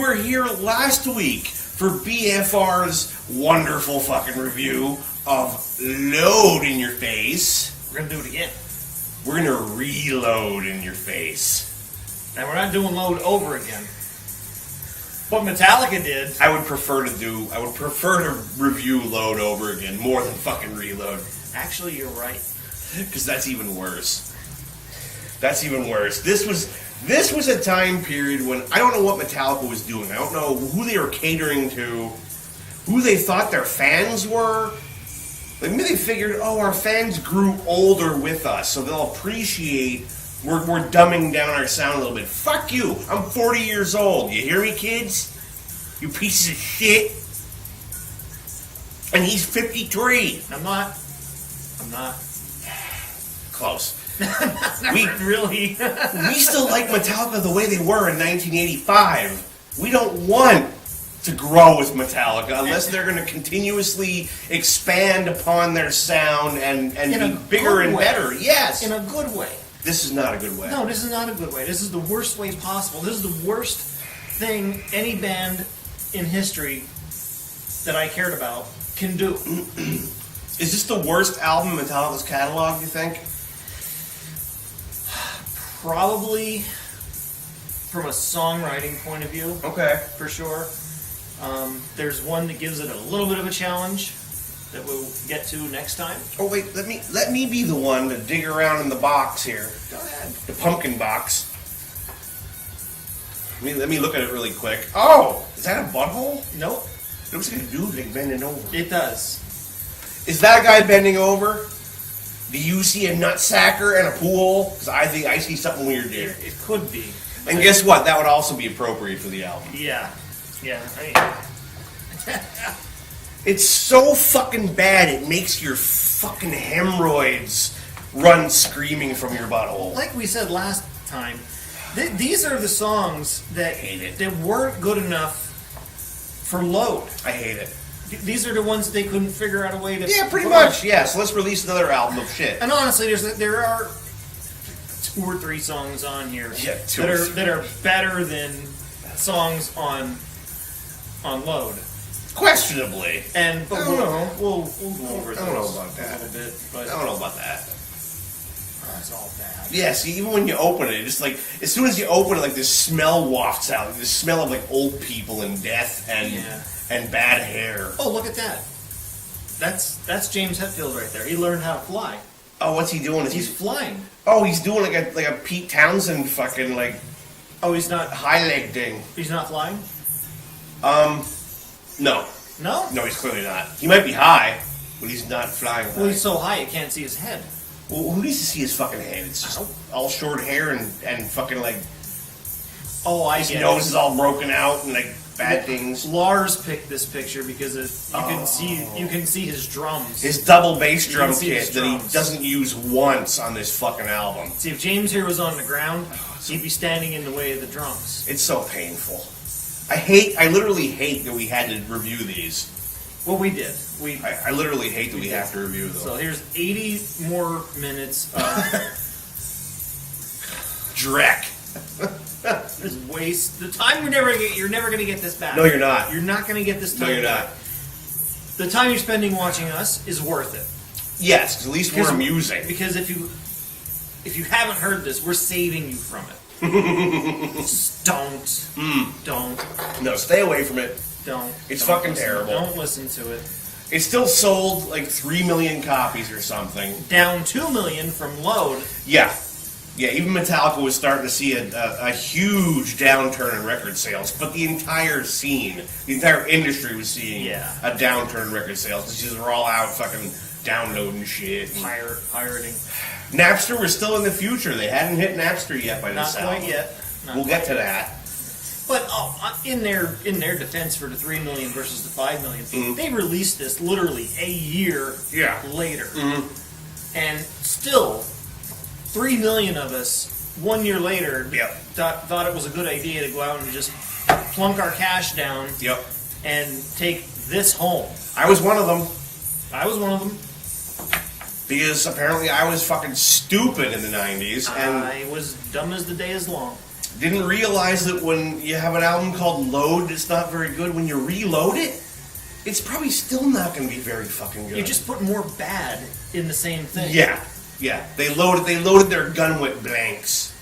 were here last week for BFR's wonderful fucking review of Load in Your Face. We're going to do it again. We're going to reload in your face. And we're not doing Load over again. What Metallica did. I would prefer to review Load over again more than fucking Reload. Actually, you're right. Because that's even worse. That's even worse. This was a time period when I don't know what Metallica was doing. I don't know who they were catering to, who they thought their fans were. Like, maybe they figured, our fans grew older with us, so they'll appreciate we're dumbing down our sound a little bit. Fuck you! I'm 40 years old. You hear me, kids? You pieces of shit. And he's 53. I'm not. Close. Really? We still like Metallica the way they were in 1985. We don't want to grow with Metallica unless they're going to continuously expand upon their sound and be bigger and better. Yes. In a good way. This is not a good way. No, this is not a good way. This is the worst way possible. This is the worst thing any band in history that I cared about can do. Is this the worst album in Metallica's catalog, you think? Probably from a songwriting point of view. Okay. For sure. There's one that gives it a little bit of a challenge that we'll get to next time. Oh wait, let me be the one to dig around in the box here. Go ahead. The pumpkin box. Let me look at it really quick. Oh, is that a butthole? Nope. It looks like a dude like bending over. It does. Is that guy bending over? Do you see a nutsacker and a pool? Because I think I see something weird there. It could be. And guess what? That would also be appropriate for the album. Yeah. Yeah. It's so fucking bad it makes your fucking hemorrhoids run screaming from your butthole. Like we said last time, these are the songs that weren't good enough for Load. I hate it. These are the ones they couldn't figure out a way to... Yeah, pretty much. Yeah, so let's release another album of shit. And honestly, there are 2 or 3 songs on here that are better than songs on Load. Questionably. But we'll go over those. I don't know about that. A little bit, but I don't know about that. It's all bad. Yeah, see, even when you open it, just like, as soon as you open it, like, this smell wafts out. This smell of, like, old people and death and bad hair. Oh, look at that. That's James Hetfield right there. He learned how to fly. Oh, what's he doing? He's flying. Oh, he's doing like a Pete Townsend fucking, like... Oh, he's not... high leg thing. He's not flying? No. No? No, he's clearly not. He might be high, but he's not flying high. Well, he's so high you can't see his head. Well, who needs to see his fucking head? It's just all short hair and fucking, like... Oh, I get it. His nose is all broken out and, like, bad things. Lars picked this picture because you can see his drums. His double bass drum kit that he doesn't use once on this fucking album. See, if James here was on the ground, he'd be standing in the way of the drums. It's so painful. I literally hate that we had to review these. Well, we did. I literally hate that we have to review them. So here's 80 more minutes of Dreck. Just waste the time. You're never gonna get this back. No, you're not. You're not gonna get this time. No, you're back. not. The time you're spending watching us is worth it. Yes, because at least we're amusing. Because if you haven't heard this, we're saving you from it. Don't. No, stay away from it. Don't. It's don't fucking terrible. Don't listen to it. It still sold like 3 million copies or something. Down 2 million from Load. Yeah. Yeah, even Metallica was starting to see a huge downturn in record sales, but the entire scene, the entire industry was seeing a downturn in record sales because they're all out fucking downloading shit. Pirating. Napster was still in the future. They hadn't hit Napster yet by this album. Not quite yet. We'll get to that. But in their defense for the 3 million versus the 5 million, they released this literally a year later. Mm-hmm. And still, 3 million of us, 1 year later, thought it was a good idea to go out and just plunk our cash down and take this home. I was one of them. Because apparently I was fucking stupid in the 90s. And I was dumb as the day is long. Didn't realize that when you have an album called Load, it's not very good. When you reload it, it's probably still not going to be very fucking good. You just put more bad in the same thing. Yeah. They loaded their gun with blanks.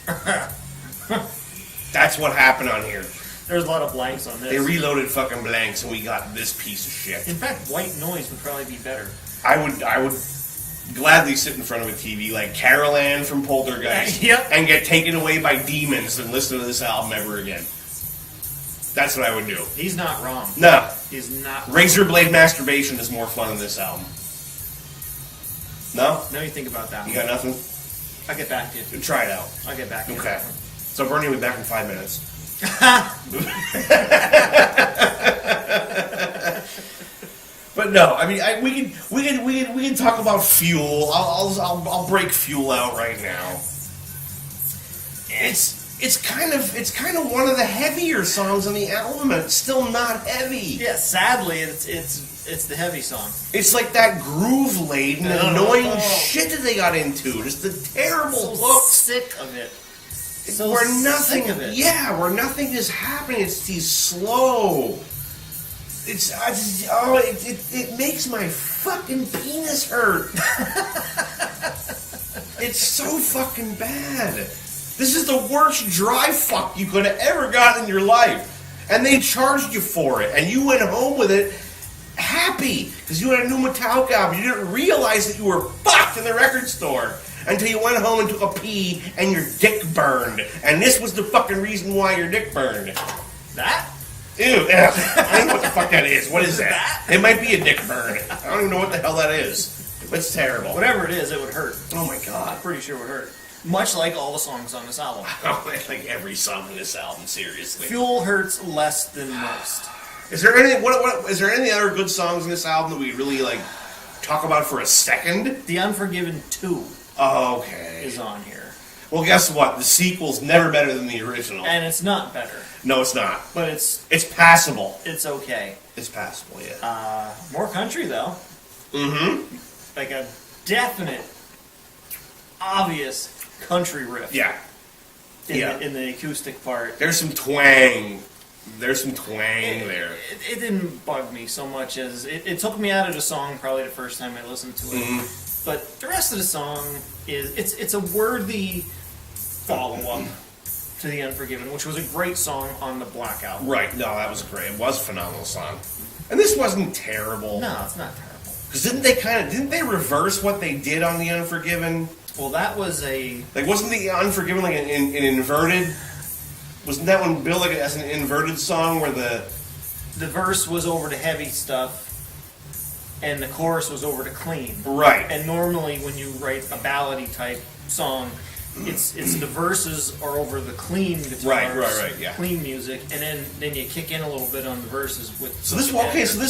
That's what happened on here. There's a lot of blanks on this. They reloaded fucking blanks, and we got this piece of shit. In fact, white noise would probably be better. I would gladly sit in front of a TV like Carol Ann from Poltergeist and get taken away by demons and listen to this album ever again. That's what I would do. He's not wrong. No. He's not wrong. Razor Blade Masturbation is more fun than this album. No? Now you think about that. You got nothing? I'll get back to you. Try it out. I'll get back to you. Okay. So Bernie will be back in 5 minutes. But no, I mean, we can talk about Fuel. I'll break Fuel out right now. It's kind of one of the heavier songs on the album, and it's still not heavy. Yeah, sadly, it's the heavy song. It's like that groove-laden, annoying shit that they got into. Just the terrible look. Sick of it. Where nothing is happening. It's these slow. It makes my fucking penis hurt. It's so fucking bad. This is the worst dry fuck you could have ever gotten in your life. And they charged you for it. And you went home with it happy. Because you had a new Metallica album. You didn't realize that you were fucked in the record store. Until you went home and took a pee and your dick burned. And this was the fucking reason why your dick burned. That? Ew. I don't know what the fuck that is. What is that? It might be a dick burn. I don't even know what the hell that is. It's terrible. Whatever it is, it would hurt. Oh my god. I'm pretty sure it would hurt. Much like all the songs on this album. Like every song on this album, seriously. Fuel hurts less than most. Is there any is there any other good songs in this album that we really like talk about for a second? The Unforgiven 2 is on here. Well, guess what? The sequel's never better than the original. And it's not better. No, it's not. But it's passable. It's okay. It's passable, yeah. More country, though. Mm-hmm. Like a definite, obvious country riff. Yeah. In the acoustic part. There's some twang. There's some twang there. It didn't bug me so much as... It took me out of the song probably the first time I listened to it. Mm-hmm. But the rest of the song is... It's a worthy follow-up to The Unforgiven, which was a great song on the Black Album. Right. No, that was great. It was a phenomenal song. And this wasn't terrible. No, it's not terrible. Because didn't they reverse what they did on The Unforgiven? Well, that was a... Like, wasn't The Unforgiven like an inverted... Wasn't that one billed like as an inverted song where the verse was over to heavy stuff and the chorus was over to clean? Right. And normally when you write a ballady type song, it's the verses are over the clean guitars, right, yeah, clean music, and then you kick in a little bit on the verses with. So this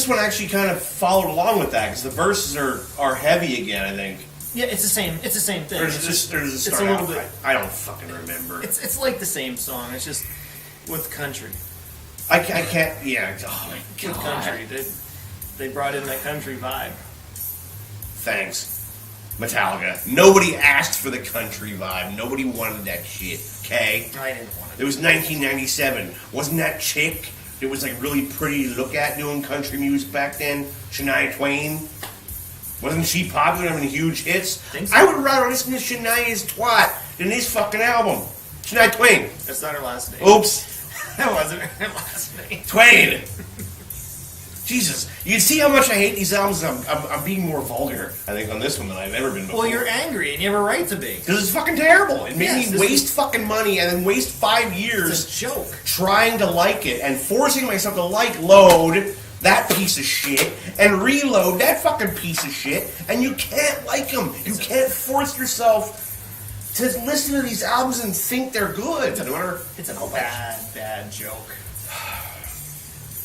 one actually kind of followed along with that because the verses are heavy again, I think. Yeah, it's the same thing. Or does it start out? I don't fucking remember. It's like the same song. It's just with country. I can't. Yeah. Oh my god. With country, they brought in that country vibe. Thanks, Metallica. Nobody asked for the country vibe. Nobody wanted that shit. Okay. I didn't want it. It was 1997. Wasn't that chick? It was like really pretty to look at doing country music back then. Shania Twain. Wasn't she popular and having huge hits? Think so. I would rather listen to Shania's twat than this fucking album. Shania Twain. That's not her last name. Oops. That wasn't her last name. Twain. Jesus. You can see how much I hate these albums. I'm being more vulgar, I think, on this one than I've ever been before. Well, you're angry, and you have a right to be. Because it's fucking terrible. It made me waste fucking money and then waste 5 years it's a joke. Trying to like it and forcing myself to like Load, that piece of shit, and Reload, that fucking piece of shit, and you can't like them. You can't force yourself to listen to these albums and think they're good. It's a bad joke.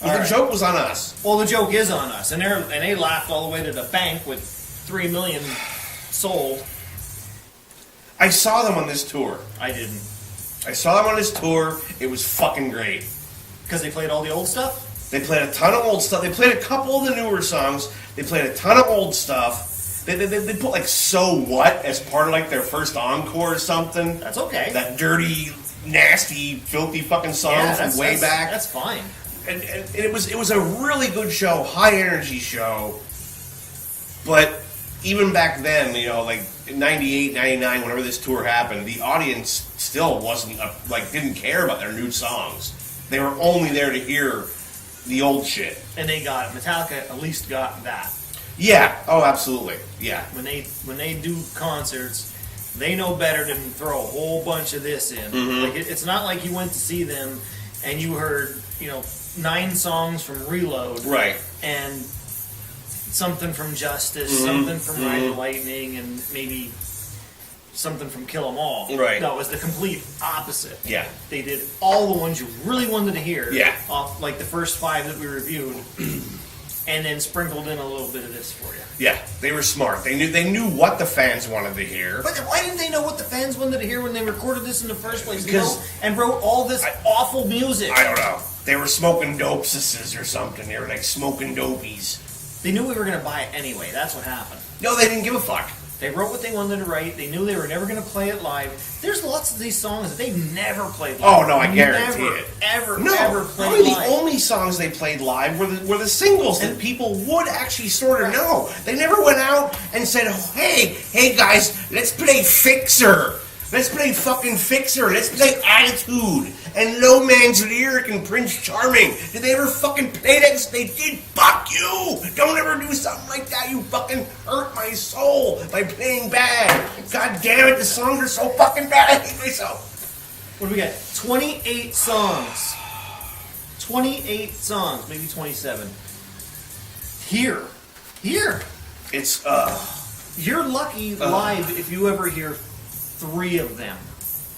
The joke was on us. Well, the joke is on us, and they laughed all the way to the bank with 3 million sold. I saw them on this tour. I didn't. I saw them on this tour. It was fucking great. Because they played all the old stuff? They played a ton of old stuff. They played a couple of the newer songs. They played a ton of old stuff. They put like So What as part of like their first encore or something. That's okay. That dirty nasty, filthy fucking song from way back. That's fine. And it was a really good show, high energy show. But even back then, you know, like in 98, 99, whenever this tour happened, the audience still wasn't didn't care about their new songs. They were only there to hear the old shit. And they got it. Metallica at least got that. Yeah. Oh, absolutely. Yeah. When they do concerts, they know better than throw a whole bunch of this in. Mm-hmm. Like it's not like you went to see them and you heard 9 songs from Reload, right, and something from Justice, mm-hmm. something from Ride the Lightning, and maybe something from Kill 'Em All. Right. No, it was the complete opposite. Yeah. They did all the ones you really wanted to hear. Yeah. Off, like the first 5 that we reviewed, and then sprinkled in a little bit of this for you. Yeah, they were smart. They knew what the fans wanted to hear. But why didn't they know what the fans wanted to hear when they recorded this in the first place? And wrote all this awful music. I don't know. They were smoking dopesises or something. They were like smoking dopies. They knew we were going to buy it anyway. That's what happened. No, they didn't give a fuck. They wrote what they wanted to write. They knew they were never going to play it live. There's lots of these songs that they've never played live. Oh, no, I guarantee it. Ever No, played probably live. the only songs they played live were the singles that people would actually sort of know. They never went out and said, hey guys, let's play Fixer. Let's play fucking Fixer. Let's play Attitude and Low Man's Lyric and Prince Charming. Did they ever fucking play that? They did. Fuck you. Don't ever do something like that. You fucking hurt my soul by playing bad. God damn it, the songs are so fucking bad. I hate myself. What do we got? 28 songs. 28 songs. Maybe 27. Here. It's, You're lucky live if you ever hear 3 of them.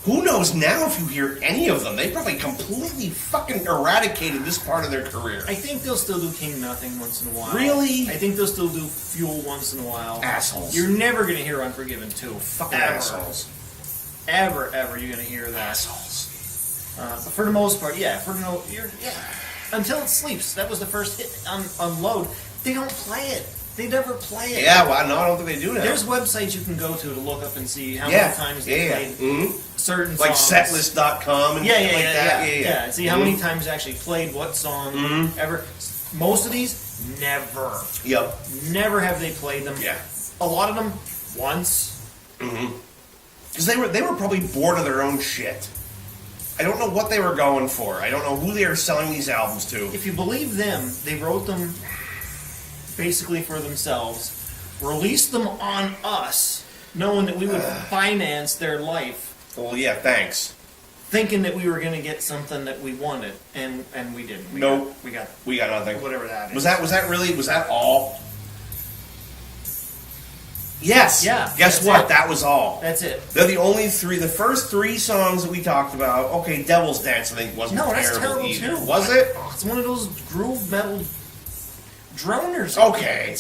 Who knows now if you hear any of them? They probably completely fucking eradicated this part of their career. I think they'll still do King Nothing once in a while. Really? I think they'll still do Fuel once in a while. Assholes. You're never going to hear Unforgiven 2. Fucking ever. assholes. Ever you're going to hear that. Assholes. But for the most part, until it sleeps. That was the first hit on Load. They don't play it. They never play it. Yeah, well, no, I don't think they do now. There's websites you can go to look up and see how many times they played certain like songs. Setlist.com and shit like that. Yeah. See how many times they actually played what song ever. Most of these, never. Yep. Never have they played them. Yeah. A lot of them, once. Because they were probably bored of their own shit. I don't know what they were going for. I don't know who they were selling these albums to. If you believe them, they wrote them basically for themselves, released them on us, knowing that we would finance their life. Well, yeah, thanks. Thinking that we were going to get something that we wanted, and we didn't. We got nothing. Whatever that is. Was that all? Yes. Yeah. Guess what? That was all. That's it. They're the only 3. The first 3 songs that we talked about. Okay, Devil's Dance I think wasn't terrible either. Too. Was it? It's one of those groove metal droners. Okay,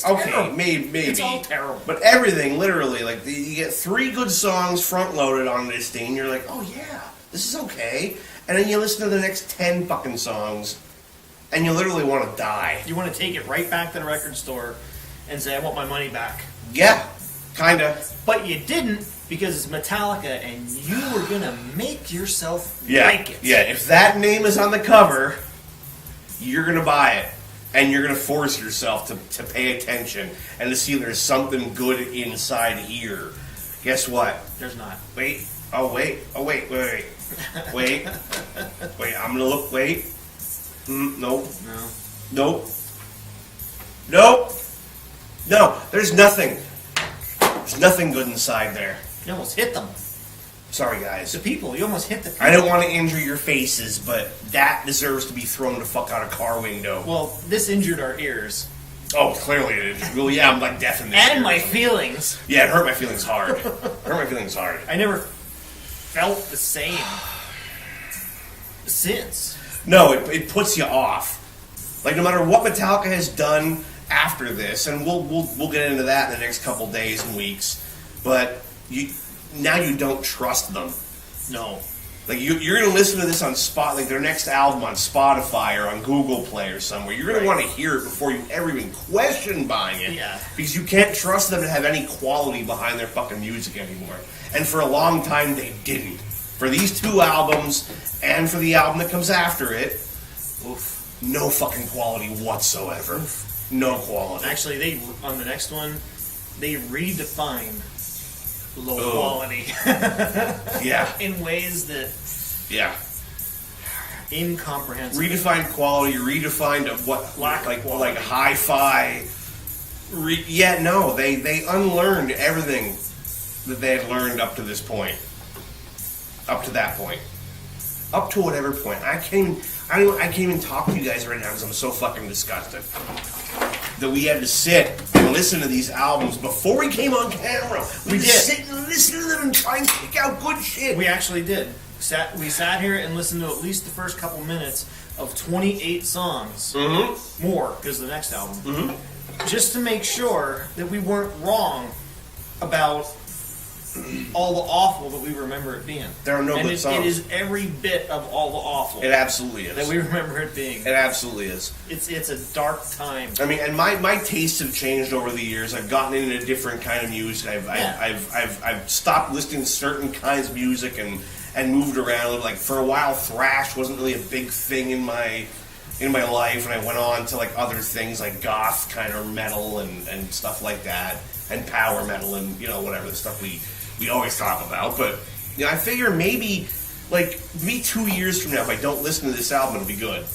maybe. It's all terrible. But everything, literally, you get 3 good songs front-loaded on this thing, and you're like, oh yeah, this is okay. And then you listen to the next 10 fucking songs, and you literally want to die. You want to take it right back to the record store and say, I want my money back. Yeah, kinda. But you didn't, because it's Metallica, and you were going to make yourself Yeah, like it. yeah. If that name is on the cover, you're going to buy it. And you're going to force yourself to pay attention and to see there's something good inside here. Guess what? There's not. Wait. Wait. I'm going to look. Wait. Nope. No. No. There's nothing. There's nothing good inside there. You almost hit them. Sorry, guys. The people. You almost hit the people. I don't want to injure your faces, but that deserves to be thrown the fuck out a car window. Well, this injured our ears. Oh, clearly it is. Well, yeah, I'm like deaf in this. And my feelings. Yeah, it hurt my feelings hard. I never felt the same since. No, it puts you off. Like, no matter what Metallica has done after this, and we'll get into that in the next couple days and weeks, but now you don't trust them. No. Like, you're going to listen to this on their next album on Spotify or on Google Play or somewhere. You're going to want to hear it before you ever even question buying it. Yeah. Because you can't trust them to have any quality behind their fucking music anymore. And for a long time, they didn't. For these 2 albums, and for the album that comes after it, Oof. No fucking quality whatsoever. Oof. No quality. Actually, on the next one, they redefine low quality. Yeah. In ways that... Yeah. Incomprehensible. Redefined quality, redefined what... Lack of quality. Like hi-fi... they unlearned everything that they had learned up to this point. Up to that point. Up to whatever point. I can't even talk to you guys right now because I'm so fucking disgusted that we had to sit and listen to these albums before we came on camera. We did sit and listen to them and try and pick out good shit. We actually did. We sat here and listened to at least the first couple minutes of 28 songs. Mm-hmm. More, because the next album. Mm-hmm. Just to make sure that we weren't wrong about all the awful that we remember it being. There are no good songs. It is every bit of all the awful. It absolutely is. That we remember it being. It absolutely is. It's a dark time. I mean, and my tastes have changed over the years. I've gotten into a different kind of music. I've stopped listening to certain kinds of music and moved around a little. Like for a while, thrash wasn't really a big thing in my life, and I went on to like other things like goth kind of metal and stuff like that, and power metal and whatever the stuff we always talk about. But I figure maybe 2 years from now, if I don't listen to this album, it'll be good.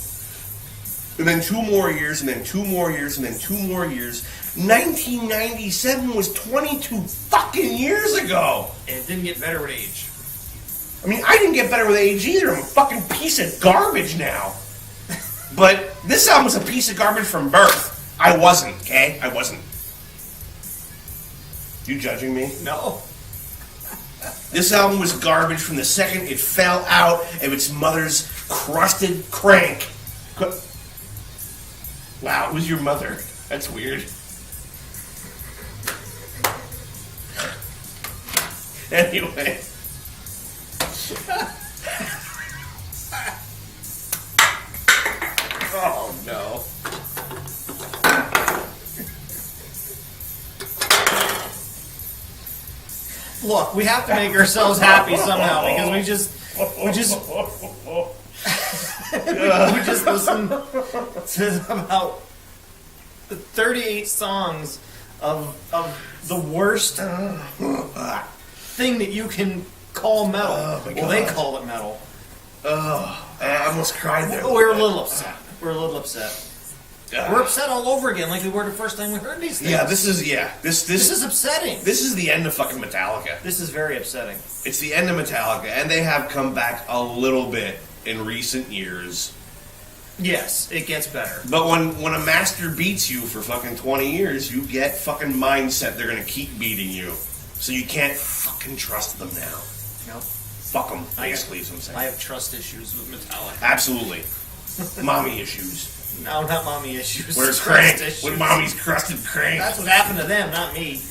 And then 2 more years, and then 2 more years, and then 2 more years. 1997 was 22 fucking years ago. And it didn't get better with age. I mean, I didn't get better with age either. I'm a fucking piece of garbage now. But this album was a piece of garbage from birth. I wasn't, okay? I wasn't. You judging me? No. This album was garbage from the second it fell out of its mother's crusted crank. Wow, it was your mother. That's weird. Anyway. Oh, no. Look, we have to make ourselves happy somehow because we just listened to about 38 songs of the worst thing that you can call metal. Well, they call it metal. I almost cried there. We're a little upset. We're upset all over again, like we were the first time we heard these things. Yeah, this is upsetting. This is the end of fucking Metallica. This is very upsetting. It's the end of Metallica, and they have come back a little bit in recent years. Yes, it gets better. But when a master beats you for fucking 20 years, you get fucking mindset they're gonna keep beating you. So you can't fucking trust them now. Nope. Fuck them, basically, is what I'm saying. I have trust issues with Metallica. Absolutely. Mommy issues. No, not mommy issues. Where's crank? With mommy's crusted crank. That's what happened to them, not me.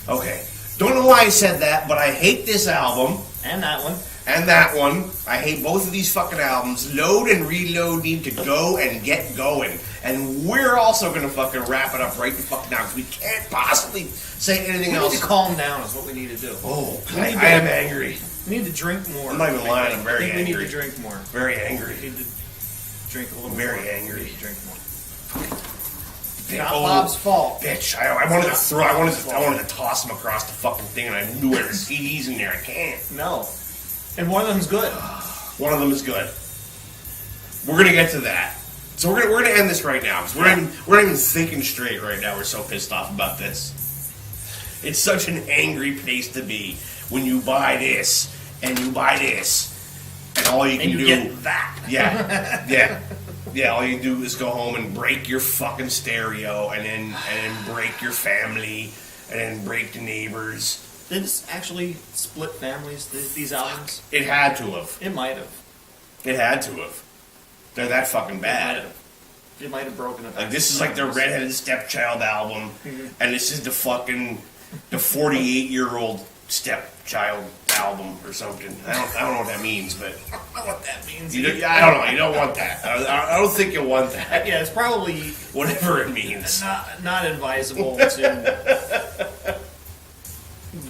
Okay. Don't know why I said that, but I hate this album. And that one. And that one. I hate both of these fucking albums. Load and Reload need to go and get going. And we're also going to fucking wrap it up right the fuck now, because we can't possibly say anything else. We need to calm down is what we need to do. Oh, I am angry. We need to drink more. I'm not even lying, I'm very angry. We need to drink more. Very angry. We need to drink a little more. Very angry. We need to drink more. Not Bob's fault. Bitch, I wanted to toss him across the fucking thing, and I knew there were CDs in there. I can't. No. And one of them's good. One of them is good. We're gonna get to that. So we're gonna end this right now, because we're not even thinking straight right now. We're so pissed off about this. It's such an angry place to be when you buy this and you buy this, and all you can do get that. Yeah. All you do is go home and break your fucking stereo, and then break your family, and then break the neighbors. Did this actually split families? These albums? It had to have. It might have. It had to have. They're that fucking bad. It might have broken up. Like, this is like their Redheaded Stepchild album, and this is the 48-year-old stepchild album or something. I don't know what that means, but I don't know what that means. I don't know. You don't want that. I don't think you want that. Yeah, it's probably whatever it means. Not advisable to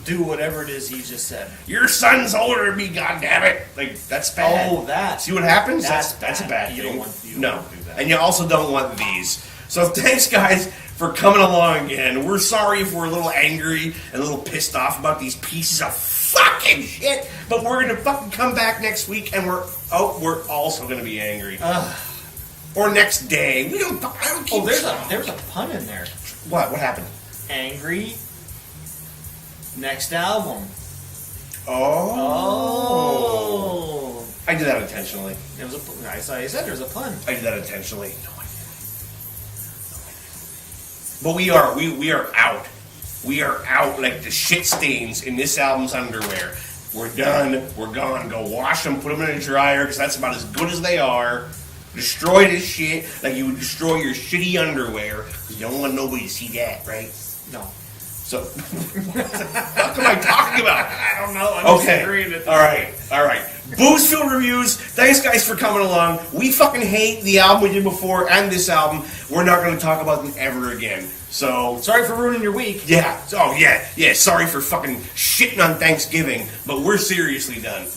do whatever it is he just said. Your son's older than me, goddammit. Like, that's bad. Oh, that. See what happens? That's a bad thing. You don't want to no. do that. And you also don't want these. So thanks, guys, for coming along again. We're sorry if we're a little angry and a little pissed off about these pieces of fucking shit, but we're going to fucking come back next week, and we're also going to be angry. Or next day. I don't keep there's a pun in there. What? What happened? Angry. Next album. Oh. I did that intentionally. I said there's a pun. I did that intentionally. No, I didn't. But we are out. We are out like the shit stains in this album's underwear. We're done. We're gone. Go wash them. Put them in a dryer because that's about as good as they are. Destroy this shit like you would destroy your shitty underwear because you don't want nobody to see that, right? No. So, what the fuck am I talking about? I don't know. I'm okay. All right. Boozfield Reviews. Thanks, guys, for coming along. We fucking hate the album we did before and this album. We're not going to talk about them ever again. So, sorry for ruining your week. Yeah. Oh, yeah. Sorry for fucking shitting on Thanksgiving, but we're seriously done.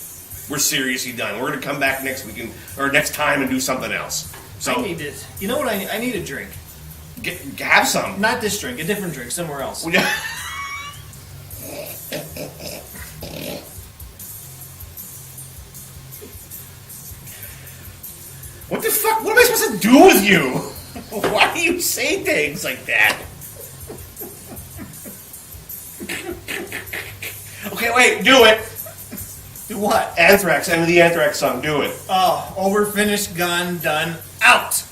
We're seriously done. We're going to come back next week or next time and do something else. So I need it. You know what? I need a drink. Have some. Not this drink. A different drink somewhere else. What the fuck? What am I supposed to do with you? Why do you say things like that? Okay, wait. Do it. Do what? Anthrax. End of the Anthrax song. Do it. Oh, over, finished, gone, done, out.